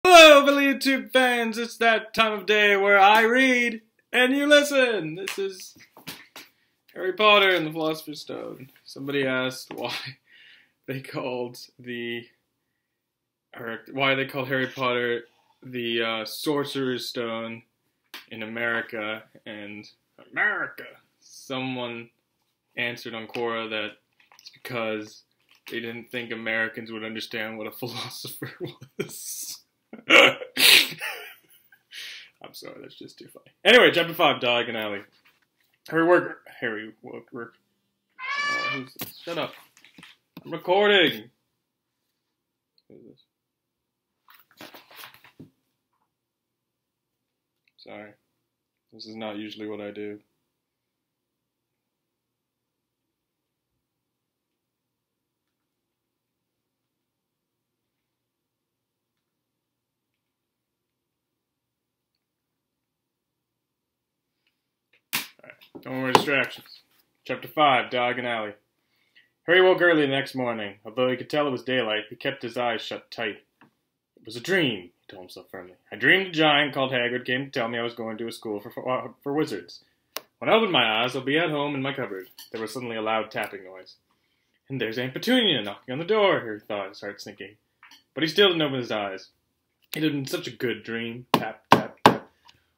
Hello, fellow YouTube fans! It's that time of day where I read and you listen! This is Harry Potter and the Philosopher's Stone. Somebody asked why they called Harry Potter the Sorcerer's Stone in America, and someone answered on Quora that it's because they didn't think Americans would understand what a philosopher was. I'm sorry, that's just too funny. Anyway, chapter 5, Diagon Alley. Harry Work. Who's this? Shut up. I'm recording. Who's this? Sorry. This is not usually what I do. No more distractions. Chapter 5, Diagon Alley. Harry woke early the next morning. Although he could tell it was daylight, he kept his eyes shut tight. It was a dream, he told himself firmly. I dreamed a giant called Hagrid came to tell me I was going to a school for wizards. When I opened my eyes, I'll be at home in my cupboard. There was suddenly a loud tapping noise. And there's Aunt Petunia knocking on the door, Harry thought and started thinking. But he still didn't open his eyes. It had been such a good dream. Tap, tap, tap.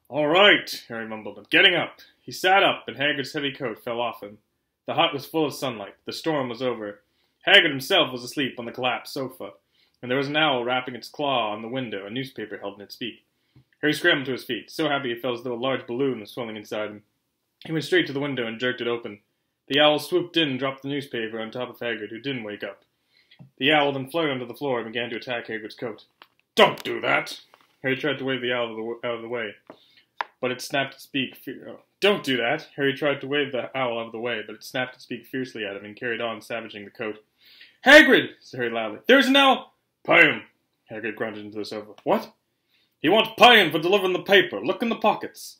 All right, Harry mumbled. I'm getting up. He sat up, and Hagrid's heavy coat fell off him. The hut was full of sunlight. The storm was over. Hagrid himself was asleep on the collapsed sofa, and there was an owl rapping its claw on the window, a newspaper held in its beak. Harry scrambled to his feet, so happy he felt as though a large balloon was swelling inside him. He went straight to the window and jerked it open. The owl swooped in and dropped the newspaper on top of Hagrid, who didn't wake up. The owl then fluttered onto the floor and began to attack Hagrid's coat. Don't do that! Harry tried to wave the owl out of the way, but it snapped its beak. Don't do that! Harry tried to wave the owl out of the way, but it snapped its beak fiercely at him and carried on, savaging the coat. Hagrid! Said Harry loudly. There's an owl! Pay him! Hagrid grunted into the sofa. What? He wants paying for delivering the paper. Look in the pockets.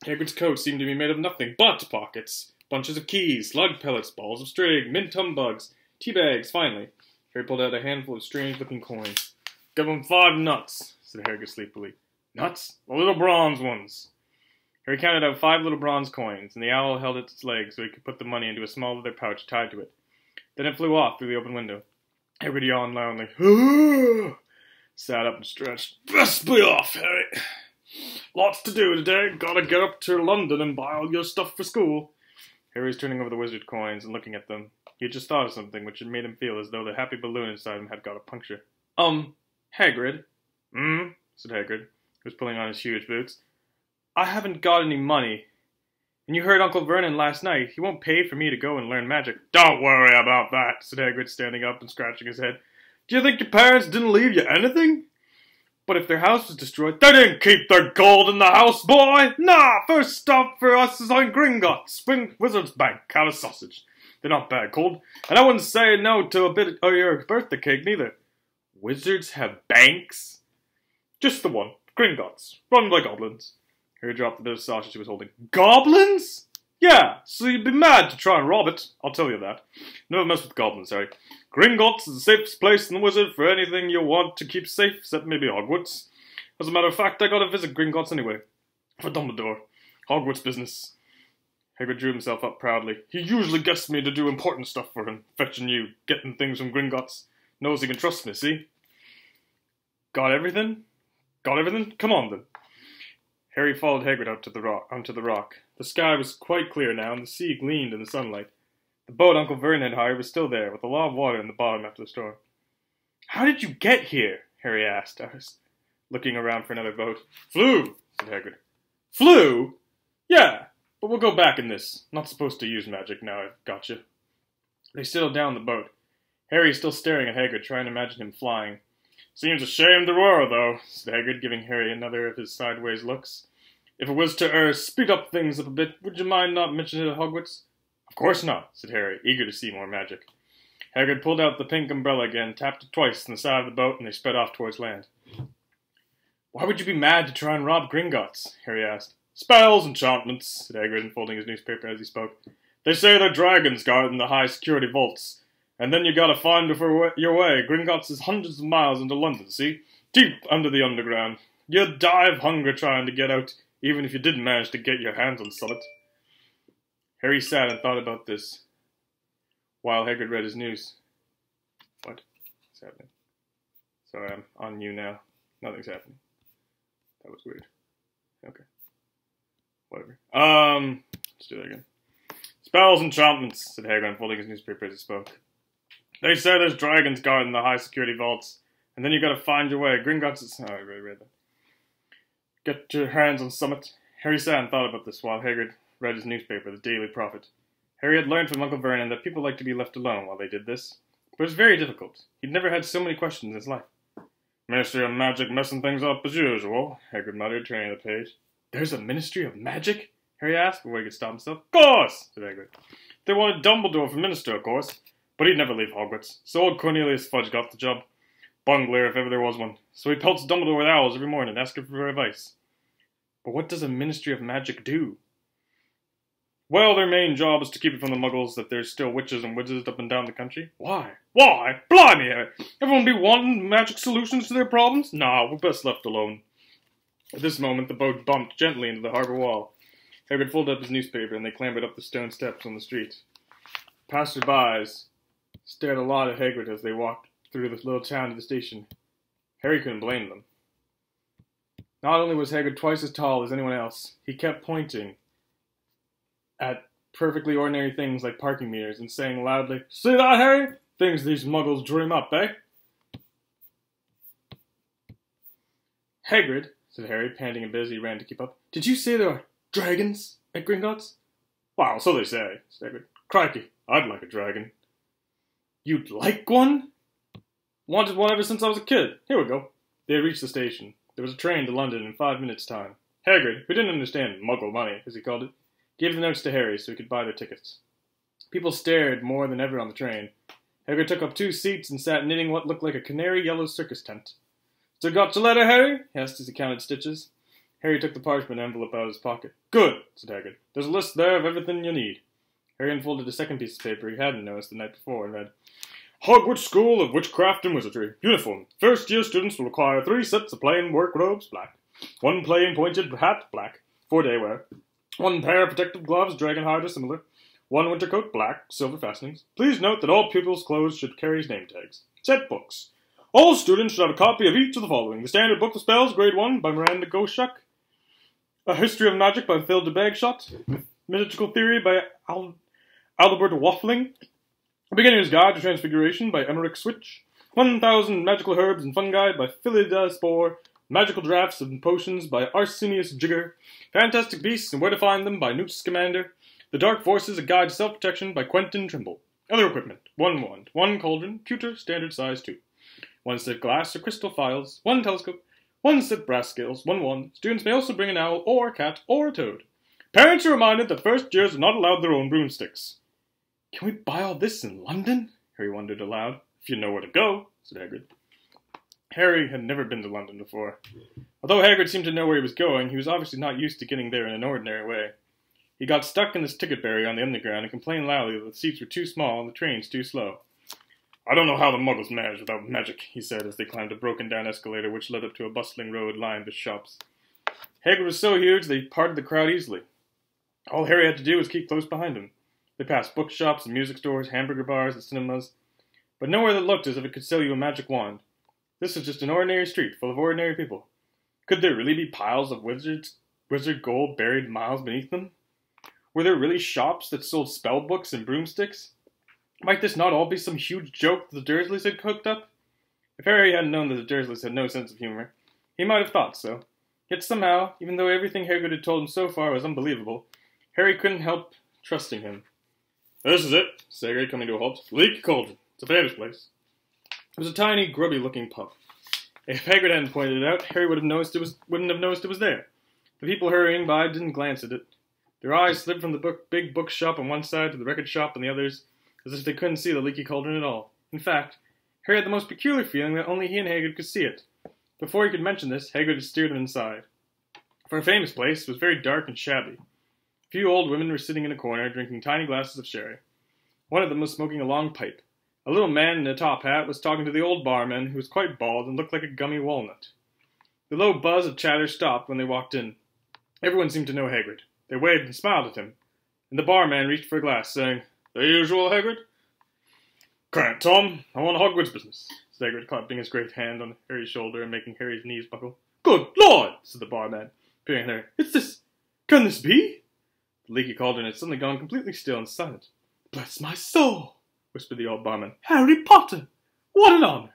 Hagrid's coat seemed to be made of nothing but pockets. Bunches of keys, slug pellets, balls of string, mint humbugs, tea bags, finally. Harry pulled out a handful of strange-looking coins. Give him 5 nuts, said Hagrid sleepily. Nuts? The little bronze ones. Harry counted out 5 little bronze coins, and the owl held it its legs so he could put the money into a small leather pouch tied to it. Then it flew off through the open window. Hagrid yawned loudly. Sat up and stretched. Best be off, Harry. Lots to do today. Gotta get up to London and buy all your stuff for school. Harry was turning over the wizard coins and looking at them. He had just thought of something which had made him feel as though the happy balloon inside him had got a puncture. Hagrid? Said Hagrid, who was pulling on his huge boots. I haven't got any money. And you heard Uncle Vernon last night. He won't pay for me to go and learn magic. Don't worry about that, said Hagrid, standing up and scratching his head. Do you think your parents didn't leave you anything? But if their house was destroyed, they didn't keep their gold in the house, boy! Nah, first stop for us is on Gringotts, Wizard's Bank, out of sausage. They're not bad cold, and I wouldn't say no to a bit of your birthday cake, neither. Wizards have banks? Just the one, Gringotts, run by goblins. Harry dropped the bit of sausage he was holding. Goblins? Yeah, so you'd be mad to try and rob it, I'll tell you that. Never mess with goblins, Harry. Gringotts is the safest place in the Wizard for anything you want to keep safe, except maybe Hogwarts. As a matter of fact, I gotta visit Gringotts anyway. For Dumbledore. Hogwarts business. Hagrid drew himself up proudly. He usually gets me to do important stuff for him. Fetching you, getting things from Gringotts. Knows he can trust me, see? Got everything? Got everything? Come on, then. Harry followed Hagrid out onto the rock. The sky was quite clear now, and the sea gleamed in the sunlight. The boat Uncle Vernon had hired was still there, with a lot of water in the bottom after the storm. How did you get here? Harry asked, looking around for another boat. Flew, said Hagrid. Flew? Yeah, but we'll go back in this. Not supposed to use magic now I've got you. They settled down the boat. Harry still staring at Hagrid, trying to imagine him flying. Seems a shame there were, though, said Hagrid, giving Harry another of his sideways looks. If it was to, speed up things up a bit, would you mind not mentioning it at Hogwarts? Of course not, said Harry, eager to see more magic. Hagrid pulled out the pink umbrella again, tapped it twice on the side of the boat, and they sped off towards land. Why would you be mad to try and rob Gringotts? Harry asked. Spells, enchantments, said Hagrid, unfolding his newspaper as he spoke. They say they're dragons guarding the high-security vaults. And then you gotta find your way. Gringotts is hundreds of miles into London, see? deep under the underground. You'd die of hunger trying to get out, even if you did manage to get your hands on Summit. Harry sat and thought about this, while Hagrid read his news. What is happening? Sorry, I'm on mute now. Nothing's happening. That was weird. Okay. Whatever. Let's do that again. Spells, enchantments, said Hagrid, unfolding his newspaper as he spoke. They say there's dragons guarding the high-security vaults, and then you gotta find your way. Gringotts is... Oh, I already read that. Get your hands on Summit. Harry sat and thought about this while Hagrid read his newspaper, the Daily Prophet. Harry had learned from Uncle Vernon that people like to be left alone while they did this, but it was very difficult. He'd never had so many questions in his life. Ministry of Magic messing things up as usual, Hagrid muttered, turning the page. There's a Ministry of Magic? Harry asked before he could stop himself. Of course, said Hagrid. They wanted Dumbledore for minister, of course, but he'd never leave Hogwarts, so old Cornelius Fudge got the job. Bungler, if ever there was one. So he pelts Dumbledore with owls every morning, asking for advice. But what does a Ministry of Magic do? Well, their main job is to keep it from the muggles that there's still witches and wizards up and down the country. Why? Why? Blimey, everyone be wanting magic solutions to their problems? Nah, we're best left alone. At this moment, the boat bumped gently into the harbour wall. Hagrid folded up his newspaper, and they clambered up the stone steps on the street. Passers-by stared a lot at Hagrid as they walked through the little town to the station. Harry couldn't blame them. Not only was Hagrid twice as tall as anyone else, he kept pointing at perfectly ordinary things like parking meters and saying loudly, See that, Harry? Things these muggles dream up, eh? Hagrid, said Harry, panting a bit as he ran to keep up. Did you say there are dragons at Gringotts? Well, so they say, said Hagrid. Crikey, I'd like a dragon. You'd like one? Wanted one ever since I was a kid. Here we go. They had reached the station. There was a train to London in 5 minutes' time. Hagrid, who didn't understand muggle money, as he called it, gave the notes to Harry so he could buy their tickets. People stared more than ever on the train. Hagrid took up 2 seats and sat knitting what looked like a canary yellow circus tent. Still got your letter, Harry? He asked as he counted stitches. Harry took the parchment envelope out of his pocket. Good, said Hagrid. There's a list there of everything you need. Harry unfolded a second piece of paper he hadn't noticed the night before and read, Hogwarts School of Witchcraft and Wizardry. Uniform. First-year students will require 3 sets of plain work robes, black. 1 plain pointed hat, black. 4-day wear. 1 pair of protective gloves, dragon hide or similar. 1 winter coat, black, silver fastenings. Please note that all pupils' clothes should carry name tags. Set books. All students should have a copy of each of the following. The Standard Book of Spells, Grade 1, by Miranda Goshak. A History of Magic by Phil de Bagshot. Mythical Theory by Albert Waffling. A Beginner's Guide to Transfiguration by Emmerich Switch. 1,000 Magical Herbs and Fungi by Philida Spore. Magical Drafts and Potions by Arsenius Jigger. Fantastic Beasts and Where to Find Them by Newt Scamander. The Dark Forces, A Guide to Self-Protection by Quentin Trimble. Other equipment. 1 wand, 1 cauldron, pewter, standard size 2. 1 set glass or crystal phials, 1 telescope, 1 set brass scales, 1 wand. Students may also bring an owl or a cat or a toad. Parents are reminded that first years are not allowed their own broomsticks. Can we buy all this in London? Harry wondered aloud. If you know where to go, said Hagrid. Harry had never been to London before. Although Hagrid seemed to know where he was going, he was obviously not used to getting there in an ordinary way. He got stuck in this ticket barrier on the underground and complained loudly that the seats were too small and the trains too slow. I don't know how the muggles manage without magic, he said as they climbed a broken-down escalator which led up to a bustling road lined with shops. Hagrid was so huge they parted the crowd easily. All Harry had to do was keep close behind him. They passed bookshops and music stores, hamburger bars and cinemas, but nowhere that looked as if it could sell you a magic wand. This was just an ordinary street full of ordinary people. Could there really be piles of wizard gold buried miles beneath them? Were there really shops that sold spell books and broomsticks? Might this not all be some huge joke that the Dursleys had cooked up? If Harry hadn't known that the Dursleys had no sense of humor, he might have thought so. Yet somehow, even though everything Hagrid had told him so far was unbelievable, Harry couldn't help trusting him. This is it, said Hagrid, coming to a halt. Leaky Cauldron. It's a famous place. It was a tiny, grubby-looking pub. If Hagrid hadn't pointed it out, Harry wouldn't have noticed it was there. The people hurrying by didn't glance at it. Their eyes slid from the big bookshop on one side to the record shop on the others, as if they couldn't see the Leaky Cauldron at all. In fact, Harry had the most peculiar feeling that only he and Hagrid could see it. Before he could mention this, Hagrid had steered him inside. For a famous place, it was very dark and shabby. A few old women were sitting in a corner, drinking tiny glasses of sherry. One of them was smoking a long pipe. A little man in a top hat was talking to the old barman, who was quite bald and looked like a gummy walnut. The low buzz of chatter stopped when they walked in. Everyone seemed to know Hagrid. They waved and smiled at him, and the barman reached for a glass, saying, "The usual, Hagrid?" "Can't, Tom. I want Hogwarts business," said Hagrid, clapping his great hand on Harry's shoulder and making Harry's knees buckle. "Good Lord!" said the barman, peering at Harry. "It's this... Can this be?" The leaky cauldron had suddenly gone completely still and silent. "Bless my soul!" whispered the old barman. "Harry Potter! What an honour!"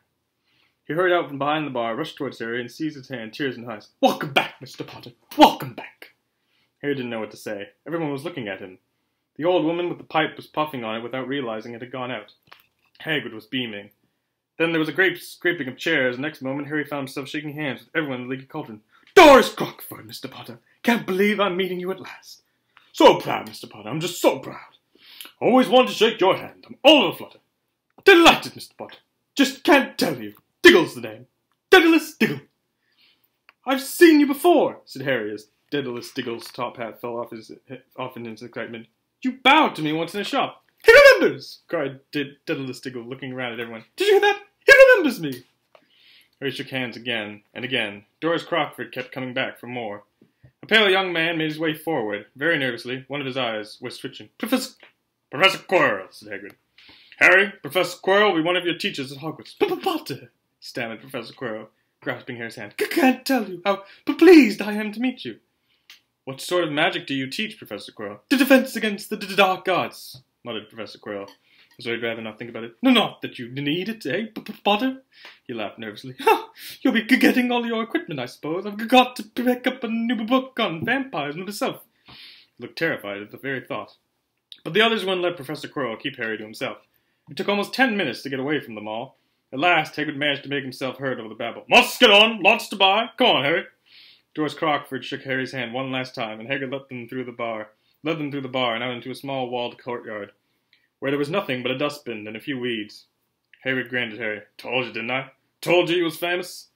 He hurried out from behind the bar, rushed towards Harry, and seized his hand, tears in his eyes. "Welcome back, Mr. Potter! Welcome back!" Harry didn't know what to say. Everyone was looking at him. The old woman with the pipe was puffing on it without realizing it had gone out. Hagrid was beaming. Then there was a great scraping of chairs, and next moment Harry found himself shaking hands with everyone in the leaky cauldron. "Doris Crockford, Mr. Potter! Can't believe I'm meeting you at last!" "So proud, Mr. Potter! I'm just so proud! Always wanted to shake your hand. I'm all of a flutter. Delighted, Mr. Potter! Just can't tell you. Diggle's the name. Daedalus Diggle." "I've seen you before," said Harry, as Daedalus Diggle's top hat fell off in his excitement. "You bowed to me once in a shop." "He remembers!" cried Daedalus Diggle, looking around at everyone. "Did you hear that? He remembers me!" Harry shook hands again and again. Doris Crockford kept coming back for more. A pale young man made his way forward, very nervously. One of his eyes was twitching. Professor Quirrell," said Hagrid. "Harry, Professor Quirrell will be one of your teachers at Hogwarts." "Potter," stammered Professor Quirrell, grasping Harry's hand. "Can't tell you how pleased I am to meet you." "What sort of magic do you teach, Professor Quirrell?" "The defense against the dark arts," muttered Professor Quirrell, as though he'd rather not think about it. "No, not that you need it, eh, Potter?" He laughed nervously. "You'll be getting all your equipment, I suppose. I've got to pick up a new book on vampires myself." He looked terrified at the very thought. But the others wouldn't let Professor Quirrell keep Harry to himself. It took almost 10 minutes to get away from them all. At last, Hagrid managed to make himself heard over the babble. "Must get on! Lots to buy! Come on, Harry!" Doris Crockford shook Harry's hand one last time, and Hagrid led them through the bar and out into a small walled courtyard, where there was nothing but a dustbin and a few weeds. Hagrid grinned at Harry. "Told you, didn't I? Told you he was famous.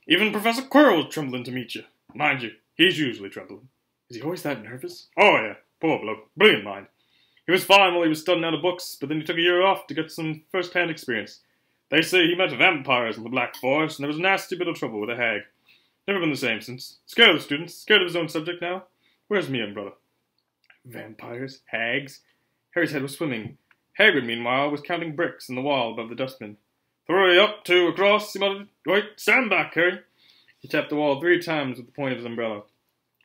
Even Professor Quirrell was trembling to meet you. Mind you, he's usually trembling." "Is he always that nervous?" "Oh, yeah. Poor bloke. Brilliant mind. He was fine while he was studying out of books, but then he took a year off to get some first-hand experience. They say he met vampires in the Black Forest, and there was a nasty bit of trouble with a hag. Never been the same since. Scared of the students, scared of his own subject now. Where's me and brother?" Vampires? Hags? Harry's head was swimming. Hagrid, meanwhile, was counting bricks in the wall above the dustbin. "3 up, 2 across," he muttered. "Wait, stand back, Harry." He tapped the wall 3 times with the point of his umbrella.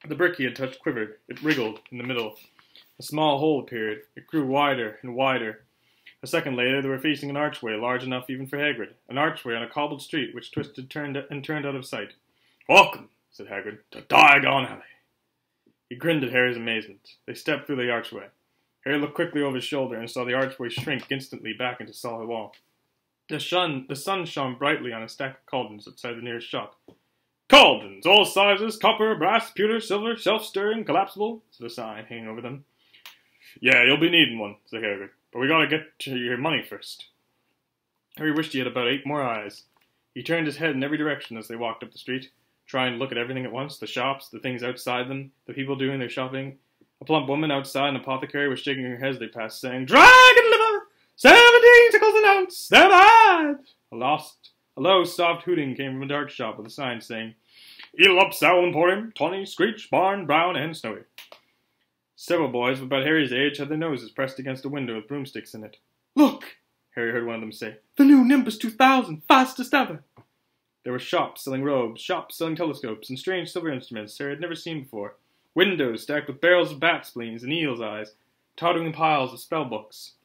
The brick he had touched quivered. It wriggled in the middle. A small hole appeared. It grew wider and wider. A second later, they were facing an archway large enough even for Hagrid. An archway on a cobbled street which twisted turned out of sight. "Welcome," said Hagrid, "to Diagon Alley." He grinned at Harry's amazement. They stepped through the archway. Harry looked quickly over his shoulder and saw the archway shrink instantly back into solid wall. The sun shone brightly on a stack of cauldrons outside the nearest shop. "Cauldrons, all sizes, copper, brass, pewter, silver, self-stirring, collapsible," said a sign hanging over them. "Yeah, you'll be needing one," said Hagrid. "But we gotta get to your money first." Harry wished he had about 8 more eyes. He turned his head in every direction as they walked up the street, trying to look at everything at once, the shops, the things outside them, the people doing their shopping. A plump woman outside an apothecary was shaking her head as they passed, saying, "Dragon liver! 17 tickles an ounce! They're bad!" A low, soft hooting came from a dark shop with a sign saying, "Eel Up Sow Emporium, Tawny, Screech, Barn, Brown, and Snowy." Several boys of about Harry's age had their noses pressed against a window with broomsticks in it. "Look!" Harry heard one of them say. "The new Nimbus 2000, fastest ever!" There were shops selling robes, shops selling telescopes, and strange silver instruments Harry had never seen before. Windows stacked with barrels of bat spleens and eel's eyes, tottering piles of spell books,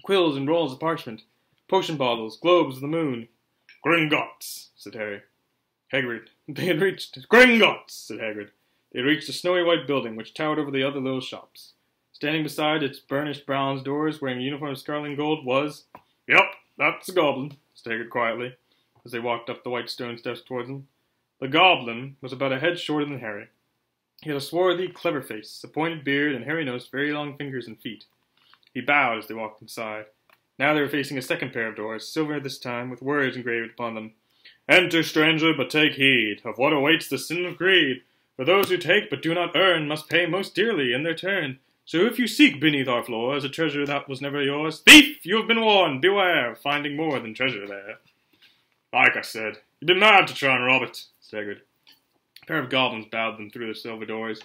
quills and rolls of parchment, potion bottles, globes of the moon. "Gringotts," said Harry. They had reached a snowy white building which towered over the other little shops. Standing beside its burnished bronze doors, wearing a uniform of scarlet and gold, was... "Yep, that's a goblin," said Hagrid quietly, as they walked up the white stone steps towards him. The goblin was about a head shorter than Harry. He had a swarthy, clever face, a pointed beard, and Harry noticed very long fingers and feet. He bowed as they walked inside. Now they were facing a second pair of doors, silver this time, with words engraved upon them. "Enter, stranger, but take heed of what awaits the sin of greed. For those who take but do not earn must pay most dearly in their turn. So if you seek beneath our floors a treasure that was never yours, thief, you have been warned, beware, finding more than treasure there. Like I said, you'd be mad to try and rob it, said Hagrid. A pair of goblins bowed them through the silver doors,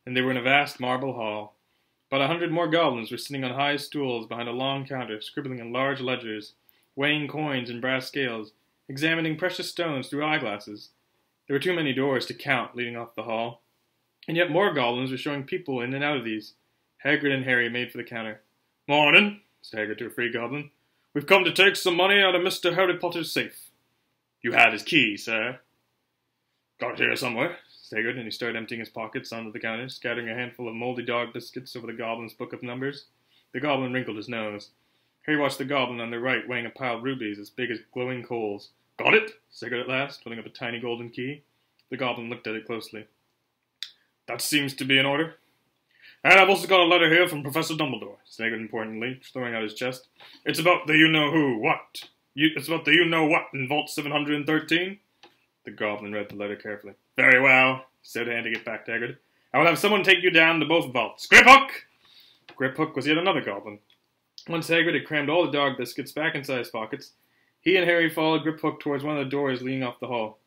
and they were in a vast marble hall. About 100 more goblins were sitting on high stools behind a long counter, scribbling in large ledgers, weighing coins in brass scales, examining precious stones through eyeglasses. There were too many doors to count leading off the hall, and yet more goblins were showing people in and out of these. Hagrid and Harry made for the counter. Morning, said Hagrid to a free goblin. We've come to take some money out of Mr. Harry Potter's safe. You had his key, sir. Got it here somewhere, said Hagrid, and he started emptying his pockets onto the counter, scattering a handful of moldy dog biscuits over the goblin's book of numbers. The goblin wrinkled his nose. Harry watched the goblin on their right weighing a pile of rubies as big as glowing coals. Got it, said Hagrid at last, holding up a tiny golden key. The goblin looked at it closely. That seems to be in order. And I've also got a letter here from Professor Dumbledore, said Hagrid importantly, throwing out his chest. It's about the you-know-who, what? It's about the you-know-what in Vault 713? The goblin read the letter carefully. Very well, said, handing it back to Hagrid. I will have someone take you down to both vaults. Griphook! Griphook was yet another goblin. Once Hagrid had crammed all the dog biscuits back inside his pockets, he and Harry followed Griphook towards one of the doors leading off the hall.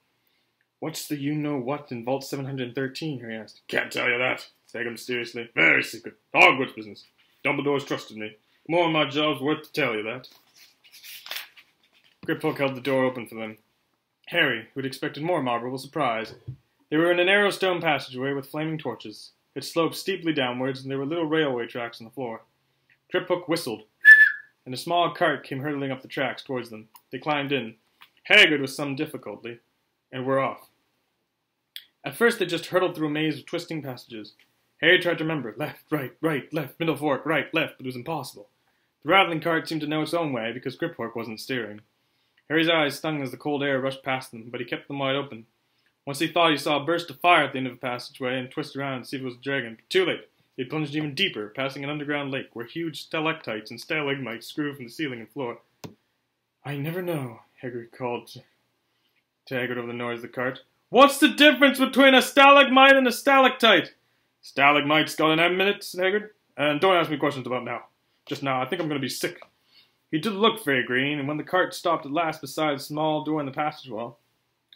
What's the you-know-what in Vault 713? Harry asked. Can't tell you that, said Hagrid mysteriously. Very secret. Hogwarts business. Dumbledore's trusted me. More of my job's worth to tell you that. Griphook held the door open for them. Harry, who had expected more marvel, was surprised. They were in a narrow stone passageway with flaming torches. It sloped steeply downwards, and there were little railway tracks on the floor. Griphook whistled, and a small cart came hurtling up the tracks towards them. They climbed in, Hagrid with some difficulty, and were off. At first they just hurtled through a maze of twisting passages. Harry tried to remember, left, right, left, middle fork, right, left, but it was impossible. The rattling cart seemed to know its own way, because Griphook wasn't steering. Harry's eyes stung as the cold air rushed past them, but he kept them wide open. Once he thought he saw a burst of fire at the end of the passageway and twist around to see if it was a dragon, but too late. He plunged even deeper, passing an underground lake where huge stalactites and stalagmites grew from the ceiling and floor. I never know, Hagrid called to Hagrid over the noise of the cart. What's the difference between a stalagmite and a stalactite? Stalagmite's got an M in it, said Hagrid. And don't ask me questions about now. Just now, I think I'm going to be sick. He did look very green, and when the cart stopped at last beside a small door in the passage wall,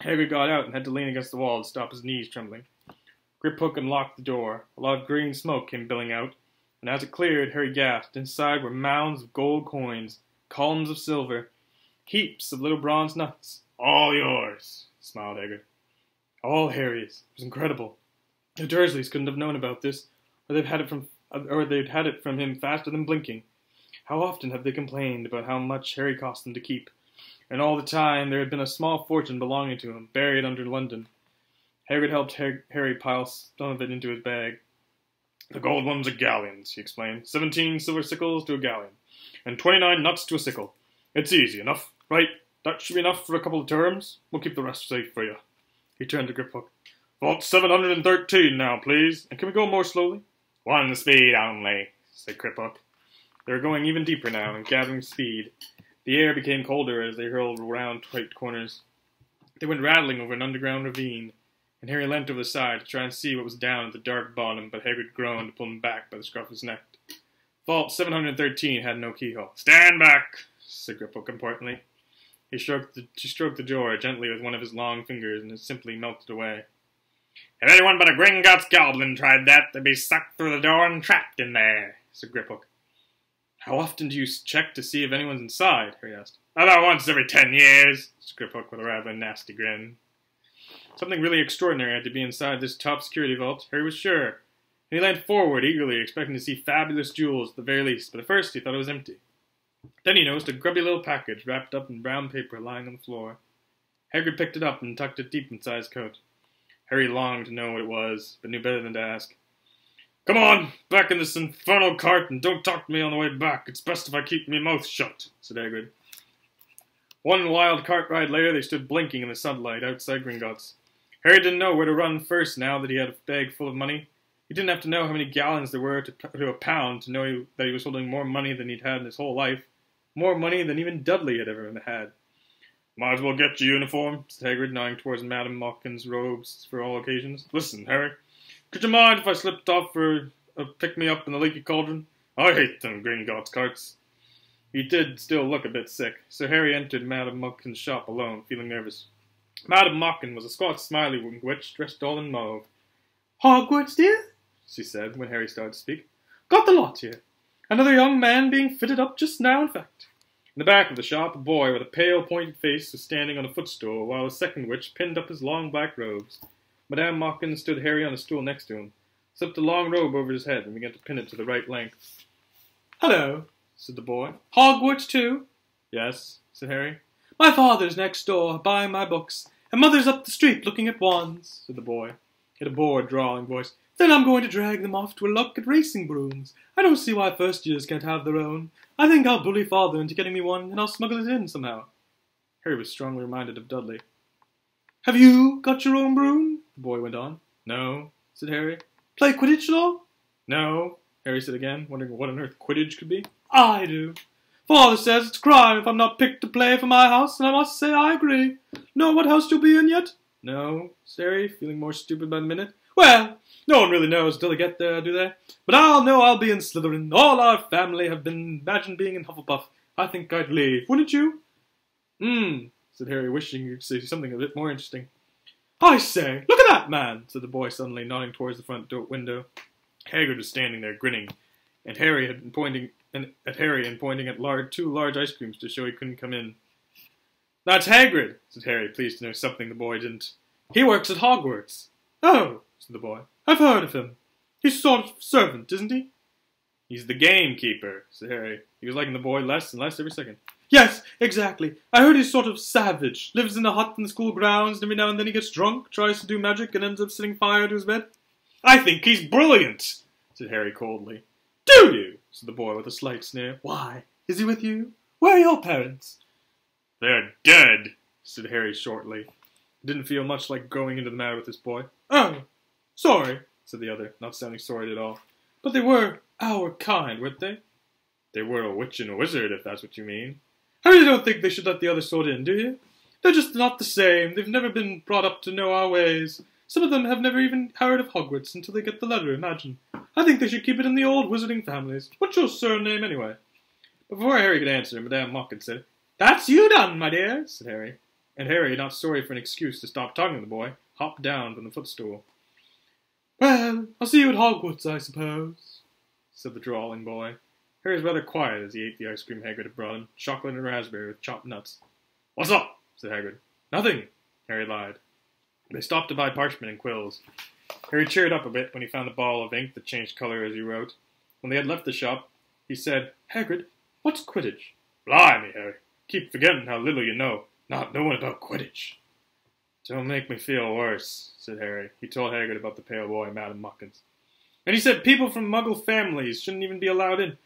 Hagrid got out and had to lean against the wall to stop his knees trembling. Griphook unlocked the door. A lot of green smoke came billowing out, and as it cleared, Harry gasped. Inside were mounds of gold coins, columns of silver, heaps of little bronze nuts. All yours, smiled Hagrid. All Harry's. It was incredible. The Dursleys couldn't have known about this, or they'd had it from him faster than blinking. How often have they complained about how much Harry cost them to keep? And all the time there had been a small fortune belonging to him, buried under London. Hagrid helped Harry pile some of it into his bag. The gold ones are galleons, he explained. 17 silver sickles to a galleon, and 29 nuts to a sickle. It's easy enough, right? That should be enough for a couple of terms. We'll keep the rest safe for you. He turned to Griphook. Vault 713 now, please. And can we go more slowly? 1 speed only, said Griphook. They were going even deeper now and gathering speed. The air became colder as they hurled around tight corners. They went rattling over an underground ravine, and Harry leant over the side to try and see what was down at the dark bottom, but Hagrid groaned to pull him back by the scruff of his neck. Vault 713 had no keyhole. Stand back, said Griphook importantly. He stroked the door gently with one of his long fingers, and it simply melted away. If anyone but a Gringotts goblin tried that, they'd be sucked through the door and trapped in there, said Griphook. How often do you check to see if anyone's inside? Harry asked. About once every 10 years, said Griphook with a rather nasty grin. Something really extraordinary had to be inside this top security vault, Harry was sure. And he leaned forward eagerly, expecting to see fabulous jewels at the very least, but at first he thought it was empty. Then he noticed a grubby little package wrapped up in brown paper lying on the floor. Hagrid picked it up and tucked it deep inside his coat. Harry longed to know what it was, but knew better than to ask. Come on, back in this infernal cart, and don't talk to me on the way back. It's best if I keep my mouth shut, said Hagrid. One wild cart ride later, they stood blinking in the sunlight outside Gringotts. Harry didn't know where to run first now that he had a bag full of money. He didn't have to know how many gallons there were to a pound to know that he was holding more money than he'd had in his whole life. More money than even Dudley had ever had. Might as well get your uniform, said Hagrid, nodding towards Madame Malkin's robes for all occasions. Listen, Harry, could you mind if I slipped off for pick me up in the leaky cauldron? I hate them Gringotts carts. He did still look a bit sick, so Harry entered Madame Mockin's shop alone, feeling nervous. Madame Mockin was a squat, smiley witch dressed all in mauve. "Hogwarts, dear?" she said, when Harry started to speak. "Got the lot here. Another young man being fitted up just now, in fact." In the back of the shop, a boy with a pale, pointed face was standing on a footstool, while a second witch pinned up his long black robes. Madame Mockin stood Harry on a stool next to him, slipped a long robe over his head, and began to pin it to the right length. "Hello," said the boy. "Hogwarts, too?" "Yes," said Harry. "My father's next door, buying my books, and mother's up the street looking at wands," said the boy, in a bored, drawling voice. "Then I'm going to drag them off to a look at racing brooms. I don't see why first years can't have their own. I think I'll bully father into getting me one, and I'll smuggle it in somehow." Harry was strongly reminded of Dudley. "Have you got your own broom?" the boy went on. "No," said Harry. "Play Quidditch at all?" "No," Harry said again, wondering what on earth Quidditch could be. "I do. Father says it's crime if I'm not picked to play for my house, and I must say I agree. Know what house you'll be in yet?" "No," said Harry, feeling more stupid by the minute. "Well, no one really knows till they get there, do they? But I'll know I'll be in Slytherin. All our family have been imagined being in Hufflepuff. I think I'd leave. Wouldn't you?" Said Harry, wishing he could say something a bit more interesting. "I say, look at that man," said the boy suddenly, nodding towards the front window. Hagrid was standing there, grinning, and Harry had been pointing at two large ice creams to show he couldn't come in. "That's Hagrid," said Harry, pleased to know something the boy didn't. "He works at Hogwarts." "Oh," said the boy. "I've heard of him. He's sort of servant, isn't he?" "He's the gamekeeper," said Harry. He was liking the boy less and less every second. "Yes, exactly. I heard he's sort of savage. Lives in a hut in the school grounds, and every now and then he gets drunk, tries to do magic, and ends up setting fire to his bed." "I think he's brilliant," said Harry coldly. "Do you?" said the boy with a slight sneer. "Why? Is he with you? Where are your parents?" "They're dead," said Harry shortly. He didn't feel much like going into the matter with this boy. "Oh, sorry," said the other, not sounding sorry at all. "But they were our kind, weren't they?" "They were a witch and a wizard, if that's what you mean." "I really don't think they should let the other sort in, do you? They're just not the same. They've never been brought up to know our ways. Some of them have never even heard of Hogwarts until they get the letter, imagine. I think they should keep it in the old wizarding families. What's your surname, anyway?" Before Harry could answer, Madame Mockin said, "That's you done, my dear," said Harry. And Harry, not sorry for an excuse to stop talking to the boy, hopped down from the footstool. "Well, I'll see you at Hogwarts, I suppose," said the drawling boy. Harry was rather quiet as he ate the ice cream Hagrid had brought him, chocolate and raspberry with chopped nuts. "What's up?" said Hagrid. "Nothing," Harry lied. They stopped to buy parchment and quills. Harry cheered up a bit when he found a ball of ink that changed colour as he wrote. When they had left the shop, he said, "Hagrid, what's Quidditch?" "Blimey, Harry, keep forgetting how little you know, not knowing about Quidditch." "Don't make me feel worse," said Harry. He told Hagrid about the pale boy, Madame Mockins. "And he said people from Muggle families shouldn't even be allowed in."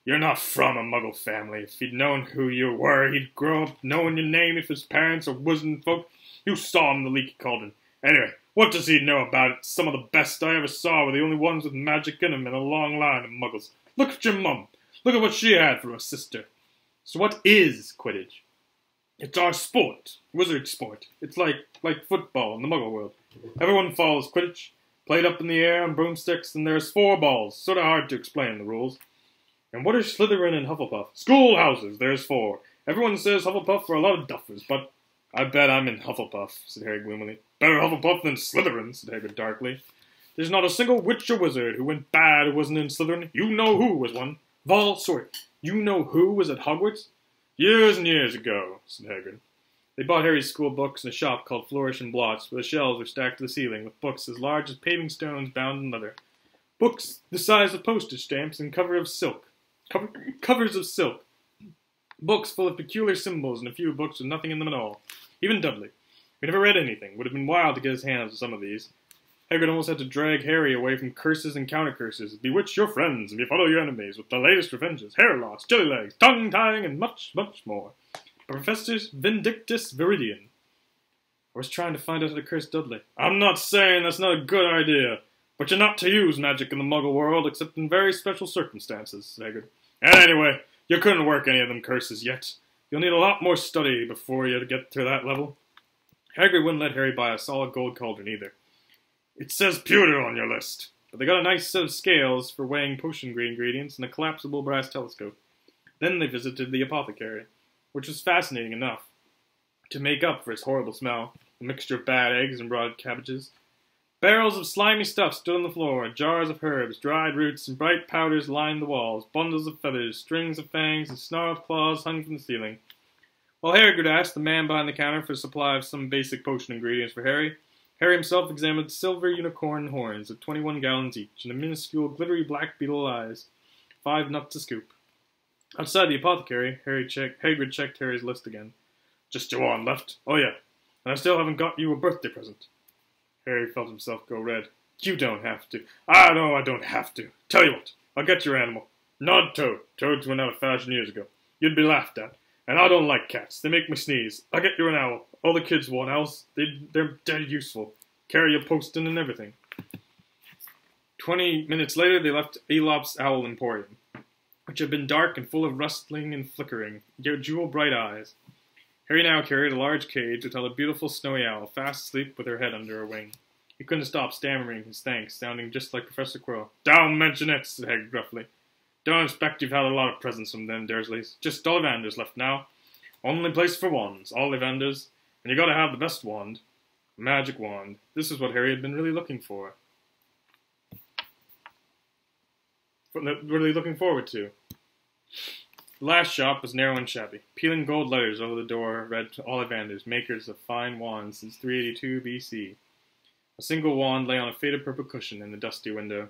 "You're not from a Muggle family. If he'd known who you were, he'd grow up knowing your name if his parents are wizarding folk. You saw him in the leaky cauldron. Anyway, what does he know about it? Some of the best I ever saw were the only ones with magic in them in a long line of Muggles. Look at your mum. Look at what she had for a sister." "So what is Quidditch?" "It's our sport. Wizard sport. It's like football in the Muggle world. Everyone follows Quidditch. Played up in the air on broomsticks, and there's 4 balls. Sort of hard to explain the rules." "And what are Slytherin and Hufflepuff?" "Schoolhouses. There's 4. Everyone says Hufflepuff are a lot of duffers, but I bet I'm in Hufflepuff," said Harry gloomily. "Better Hufflepuff than Slytherin," said Hagrid darkly. "There's not a single witch or wizard who went bad who wasn't in Slytherin. You know who was one. You know who was at Hogwarts?" "Years and years ago," said Hagrid. They bought Harry's school books in a shop called Flourish and Blots, where the shelves were stacked to the ceiling with books as large as paving stones bound in leather. Books the size of postage stamps and covers of silk. Books full of peculiar symbols and a few books with nothing in them at all. Even Dudley, who never read anything, would have been wild to get his hands on some of these. Hagrid almost had to drag Harry away from curses and counter-curses, bewitch your friends, and befuddle your enemies with the latest revenges, hair loss, jelly legs, tongue-tying, and much, much more. Professors Vindictus Viridian. "I was trying to find out how to curse Dudley." "I'm not saying that's not a good idea, but you're not to use magic in the Muggle world except in very special circumstances," said Hagrid. "And anyway, you couldn't work any of them curses yet. You'll need a lot more study before you get to that level." Hagrid wouldn't let Harry buy a solid gold cauldron either. "It says pewter on your list." but they got a nice set of scales for weighing potion ingredients and a collapsible brass telescope. Then they visited the apothecary, which was fascinating enough to make up for its horrible smell, a mixture of bad eggs and rotted cabbages. Barrels of slimy stuff stood on the floor, jars of herbs, dried roots, and bright powders lined the walls, bundles of feathers, strings of fangs, and snarled claws hung from the ceiling. While Harry asked the man behind the counter for a supply of some basic potion ingredients for Harry, Harry himself examined silver unicorn horns of 21 gallons each, and a minuscule glittery black beetle eyes, 5 nuts a scoop. Outside the apothecary, Hagrid checked Harry's list again. Just your wand left? Oh yeah, and I still haven't got you a birthday present. Harry felt himself go red. You don't have to. Ah, no, I don't have to. Tell you what, I'll get your animal. Not Toad. Toads went out of fashion years ago. You'd be laughed at. And I don't like cats. They make me sneeze. I'll get you an owl. All the kids want owls. They're dead useful. Carry a posting and everything. 20 minutes later, they left Aelop's Owl Emporium, which had been dark and full of rustling and flickering, jewel-bright eyes. Harry now carried a large cage which held a beautiful snowy owl, fast asleep with her head under her wing. He couldn't stop stammering his thanks, sounding just like Professor Quirrell. Don't mention it, said Hagrid gruffly. Don't expect you've had a lot of presents from them Dursleys. Just Ollivanders left now. Only place for wands, Ollivanders. And you gotta have the best wand. A magic wand. This is what Harry had been really looking for. Really looking forward to. The last shop was narrow and shabby. Peeling gold letters over the door read Ollivanders, makers of fine wands since 382 BC. A single wand lay on a faded purple cushion in the dusty window.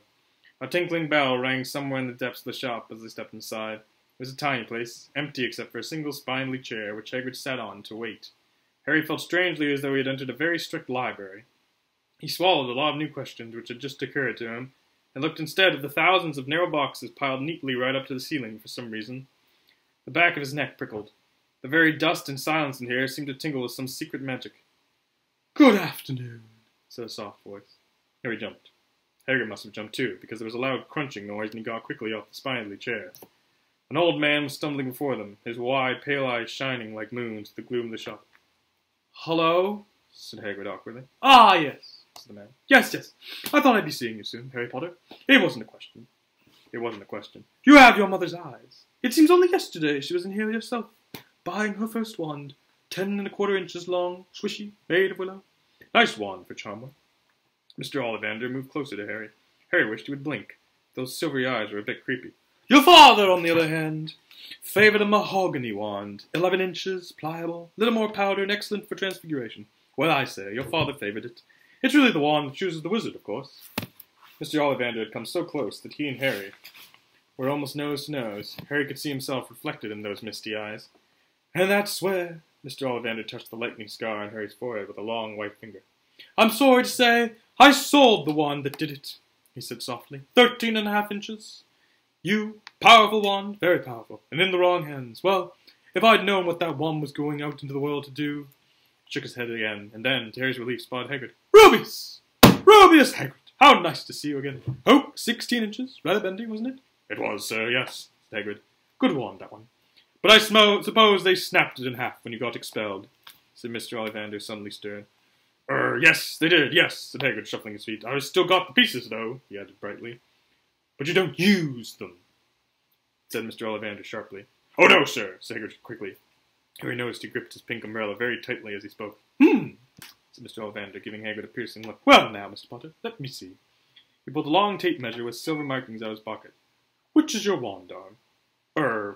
A tinkling bell rang somewhere in the depths of the shop as they stepped inside. It was a tiny place, empty except for a single spindly chair, which Hagrid sat on to wait. Harry felt strangely as though he had entered a very strict library. He swallowed a lot of new questions which had just occurred to him, and looked instead at the thousands of narrow boxes piled neatly right up to the ceiling for some reason. The back of his neck prickled. The very dust and silence in here seemed to tingle with some secret magic. Good afternoon, said a soft voice. Harry jumped. Hagrid must have jumped too, because there was a loud crunching noise and he got quickly off the spindly chair. An old man was stumbling before them, his wide, pale eyes shining like moons in the gloom of the shop. Hello? Said Hagrid awkwardly. Ah, yes, said the man. Yes, yes. I thought I'd be seeing you soon, Harry Potter. It wasn't a question. It wasn't a question. You have your mother's eyes. It seems only yesterday she was in here herself, buying her first wand, 10¼ inches long, swishy, made of willow. Nice wand for Charmworth. Mr. Ollivander moved closer to Harry. Harry wished he would blink. Those silvery eyes were a bit creepy. Your father, on the other hand, favoured a mahogany wand, 11 inches, pliable, little more powder, and excellent for transfiguration. Well, I say, your father favoured it. It's really the wand that chooses the wizard, of course. Mr. Ollivander had come so close that he and Harry were almost nose to nose. Harry could see himself reflected in those misty eyes. And that's where... Mr. Ollivander touched the lightning scar on Harry's forehead with a long white finger. I'm sorry to say, I sold the wand that did it, he said softly. 13½ inches. You, powerful wand, very powerful, and in the wrong hands. Well, if I'd known what that wand was going out into the world to do... He shook his head again, and then, to Harry's relief, spotted Hagrid. Rubius! Rubius Hagrid! How nice to see you again. Oh, 16 inches. Rather bendy, wasn't it? It was, sir, yes, said Hagrid. Good wand, that one. But I suppose they snapped it in half when you got expelled, said Mr. Ollivander, suddenly stirred. Yes, they did, yes, said Hagrid, shuffling his feet. I've still got the pieces, though, he added brightly. But you don't use them, said Mr. Ollivander sharply. Oh, no, sir, said Hagrid quickly. Harry noticed he gripped his pink umbrella very tightly as he spoke. Said Mr. Ollivander, giving Hagrid a piercing look. Well, now, Mr. Potter, let me see. He pulled a long tape measure with silver markings out of his pocket. Which is your wand arm?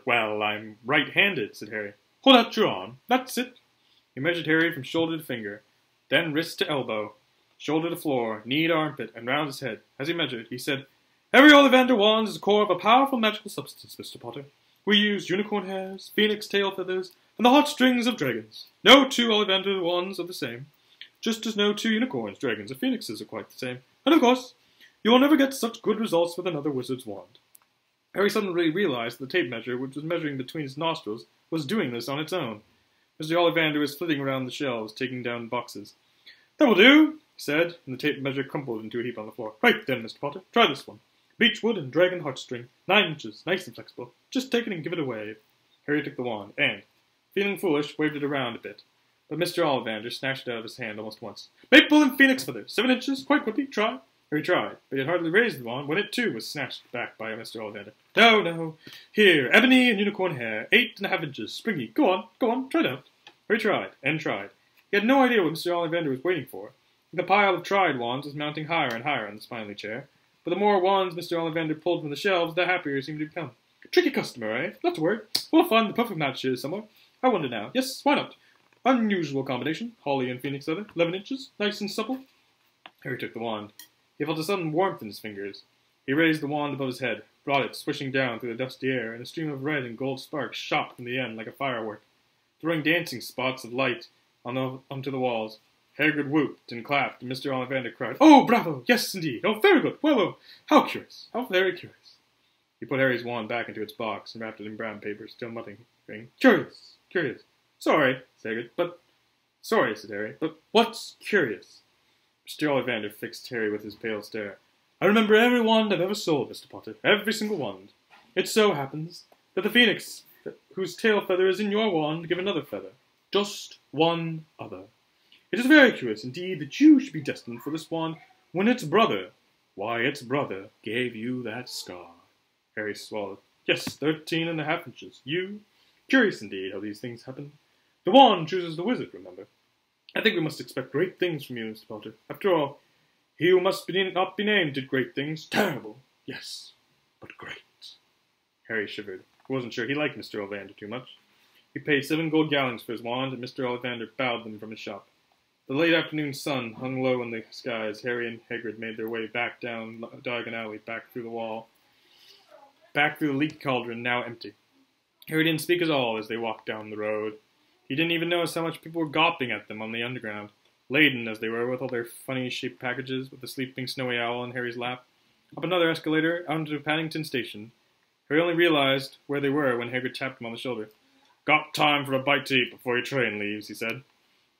Well, I'm right-handed, said Harry. Hold out your arm. That's it. He measured Harry from shoulder to finger, then wrist to elbow, shoulder to floor, knee to armpit, and round his head. As he measured, he said, Every Ollivander wand is the core of a powerful magical substance, Mr. Potter. We use unicorn hairs, phoenix tail feathers, and the heartstrings of dragons. No 2 Ollivander wands are the same, just as no 2 unicorns, dragons, or phoenixes are quite the same. And of course, you will never get such good results with another wizard's wand. Harry suddenly realized that the tape measure, which was measuring between his nostrils, was doing this on its own. Mr. Ollivander was flitting around the shelves, taking down boxes. That will do, he said, and the tape measure crumpled into a heap on the floor. Right then, Mr. Potter, try this one. Beechwood and dragon heartstring, 9 inches, nice and flexible. Just take it and give it a wave. Harry took the wand, and, feeling foolish, waved it around a bit. But Mr. Ollivander snatched it out of his hand almost once. Maple and phoenix feathers, 7 inches, quite quickly, try. Harry tried, but he had hardly raised the wand when it too was snatched back by Mr. Ollivander. No, no. Here, ebony and unicorn hair, 8½ inches, springy. Go on, try it out. Harry tried, and tried. He had no idea what Mr. Ollivander was waiting for. The pile of tried wands was mounting higher and higher on the spindly chair, but the more wands Mr. Ollivander pulled from the shelves, the happier he seemed to become. Tricky customer, eh? Not to worry. We'll find the perfect match here somewhere. I wonder now. Yes, why not? Unusual combination. Holly and phoenix leather, 11 inches, nice and supple. Harry took the wand. He felt a sudden warmth in his fingers. He raised the wand above his head, brought it swishing down through the dusty air, and a stream of red and gold sparks shot from the end like a firework, throwing dancing spots of light onto the walls. Hagrid whooped and clapped, and Mr. Ollivander cried, "Oh, bravo! Yes, indeed! Oh, very good! Well, how curious! How very curious!" He put Harry's wand back into its box and wrapped it in brown paper, still muttering, "Curious! Curious! Sorry," said Hagrid, "but—" "Sorry," said Harry, "but what's curious?" Mr. Ollivander fixed Harry with his pale stare. "I remember every wand I've ever sold, Mr. Potter. Every single wand. It so happens that the phoenix whose tail feather is in your wand gave another feather. Just one other. It is very curious indeed that you should be destined for this wand when its brother, gave you that scar." Harry swallowed. "Yes, 13½ inches. You? Curious indeed how these things happen. The wand chooses the wizard, remember. I think we must expect great things from you, Mr. Potter. After all, he who must not be named did great things. Terrible, yes, but great." Harry shivered. He wasn't sure he liked Mr. Ollivander too much. He paid 7 gold gallons for his wand, and Mr. Ollivander bowed them from his shop. The late afternoon sun hung low in the sky as Harry and Hagrid made their way back down Diagon Alley, back through the wall, back through the leaky cauldron, now empty. Harry didn't speak at all as they walked down the road. He didn't even notice how much people were gawping at them on the underground, laden as they were with all their funny-shaped packages, with the sleeping snowy owl on Harry's lap. Up another escalator, out into Paddington Station. Harry only realized where they were when Hagrid tapped him on the shoulder. "Got time for a bite to eat before your train leaves," he said.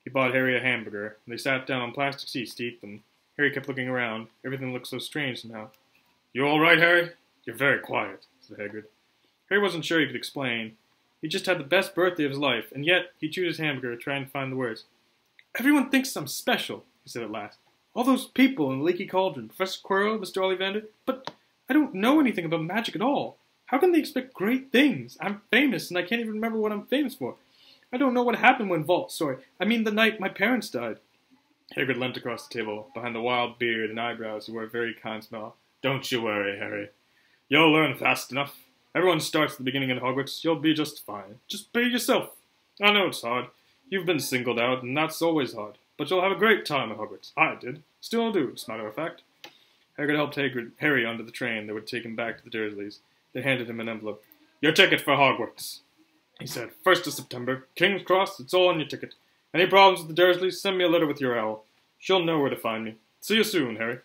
He bought Harry a hamburger, and they sat down on plastic seats to eat them. Harry kept looking around. Everything looked so strange now. "You all right, Harry? You're very quiet," said Hagrid. Harry wasn't sure he could explain. He just had the best birthday of his life, and yet he chewed his hamburger, trying to find the words. "Everyone thinks I'm special," he said at last. "All those people in the leaky cauldron, Professor Quirrell, Mr. Ollivander, but I don't know anything about magic at all. How can they expect great things? I'm famous, and I can't even remember what I'm famous for. I don't know what happened when the night my parents died." Hagrid leant across the table, behind the wild beard and eyebrows he wore a very kind smile. "Don't you worry, Harry. You'll learn fast enough. Everyone starts at the beginning in Hogwarts. You'll be just fine. Just be yourself. I know it's hard. You've been singled out, and that's always hard. But you'll have a great time at Hogwarts. I did. Still do, as a matter of fact." Hagrid helped Harry onto the train that would take him back to the Dursleys. They handed him an envelope. "Your ticket for Hogwarts," he said. "1st of September. King's Cross, it's all on your ticket. Any problems with the Dursleys, send me a letter with your owl. She'll know where to find me. See you soon, Harry."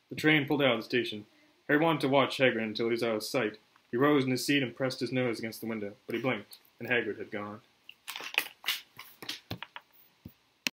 The train pulled out of the station. Harry wanted to watch Hagrid until he was out of sight. He rose in his seat and pressed his nose against the window, but he blinked, and Hagrid had gone.